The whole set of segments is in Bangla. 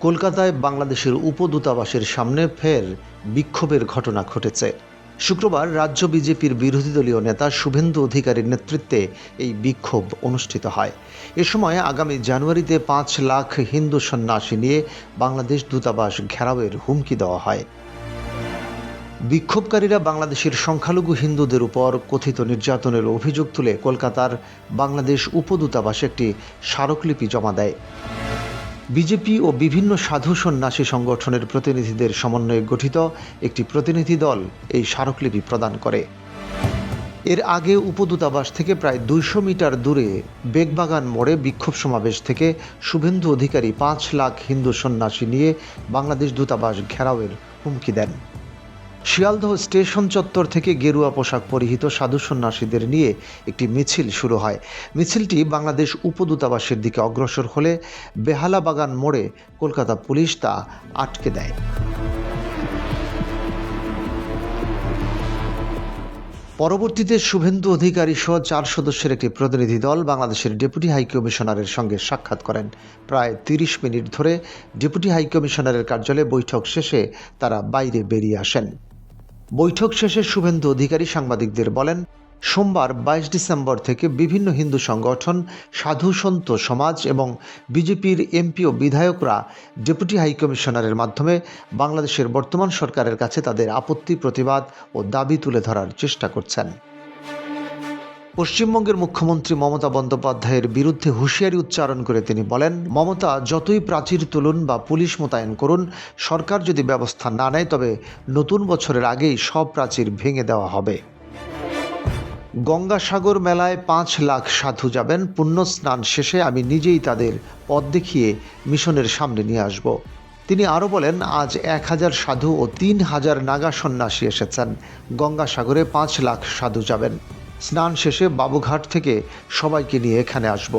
কলকাতায় বাংলাদেশের উপদূতাবাসের সামনে ফের বিক্ষোভের ঘটনা ঘটেছে। শুক্রবার রাজ্য বিজেপির বিরোধী দলীয় নেতা শুভেন্দু অধিকারীর নেতৃত্বে এই বিক্ষোভ অনুষ্ঠিত হয়। এ সময় আগামী জানুয়ারিতে ৫ লাখ হিন্দু সন্ন্যাসী নিয়ে বাংলাদেশ দূতাবাস ঘেরাওয়ের হুমকি দেওয়া হয়। বিক্ষোভকারীরা বাংলাদেশের সংখ্যালঘু হিন্দুদের উপর কথিত নির্যাতনের অভিযোগ তুলে কলকাতার বাংলাদেশ উপদূতাবাসে একটি স্মারকলিপি জমা দেয়। বিজেপি ও বিভিন্ন সাধু সন্ন্যাসী সংগঠনের প্রতিনিধিদের সমন্বয়ে গঠিত একটি প্রতিনিধি দল এই স্মারকলিপি প্রদান করে। এর আগে উপদূতাবাস থেকে প্রায় ২০০ মিটার দূরে বেগবাগান মোড়ে বিক্ষোভ সমাবেশ থেকে শুভেন্দু অধিকারী ৫ লাখ হিন্দু সন্ন্যাসী নিয়ে বাংলাদেশ দূতাবাস ঘেরাওয়ের হুমকি দেন। শিয়ালদহ স্টেশন চত্বর থেকে গেরুয়া পোশাক পরিহিত সাধু সন্ন্যাসীদের নিয়ে একটি মিছিল শুরু হয়। মিছিলটি বাংলাদেশ উপদূতাবাসের দিকে অগ্রসর হলে বেহালাবাগান মোড়ে কলকাতা পুলিশ তা আটকে দেয়। পরবর্তীতে শুভেন্দু অধিকারী সহ ৪ সদস্যের একটি প্রতিনিধি দল বাংলাদেশের ডেপুটি হাইকমিশনারের সঙ্গে সাক্ষাৎ করেন। প্রায় ৩০ মিনিট ধরে ডেপুটি হাইকমিশনারের কার্যালয়ে বৈঠক শেষে তারা বাইরে বেরিয়ে আসেন। বৈঠক শেষে শুভেন্দু অধিকারী সাংবাদিকদের বলেন, সোমবার ২২ ডিসেম্বর থেকে বিভিন্ন হিন্দু সংগঠন, সাধু সন্ত সমাজ এবং বিজেপির এমপি ও বিধায়করা ডেপুটি হাইকমিশনারের মাধ্যমে বাংলাদেশের বর্তমান সরকারের কাছে তাদের আপত্তি, প্রতিবাদ ও দাবি তুলে ধরার চেষ্টা করছেন। পশ্চিমবঙ্গের মুখ্যমন্ত্রী মমতা বন্দ্যোপাধ্যায়ের বিরুদ্ধে হুঁশিয়ারি উচ্চারণ করে তিনি বলেন, মমতা যতই প্রাচীর তুলুন বা পুলিশ মোতায়েন করুন, সরকার যদি ব্যবস্থা না নেয় তবে নতুন বছরের আগেই সব প্রাচীর ভেঙে দেওয়া হবে। গঙ্গাসাগর মেলায় ৫ লাখ সাধু যাবেন। পুণ্য স্নান শেষে আমি নিজেই তাদের পথ দেখিয়ে মিশনের সামনে নিয়ে আসব। তিনি আরও বলেন, আজ ১,০০০ সাধু ও ৩,০০০ নাগা সন্ন্যাসী এসেছেন। গঙ্গাসাগরে ৫ লাখ সাধু যাবেন। স্নান শেষে বাবুঘাট থেকে সবাইকে নিয়ে এখানে আসব।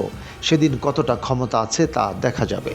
সেদিন কতটা ক্ষমতা আছে তা দেখা যাবে।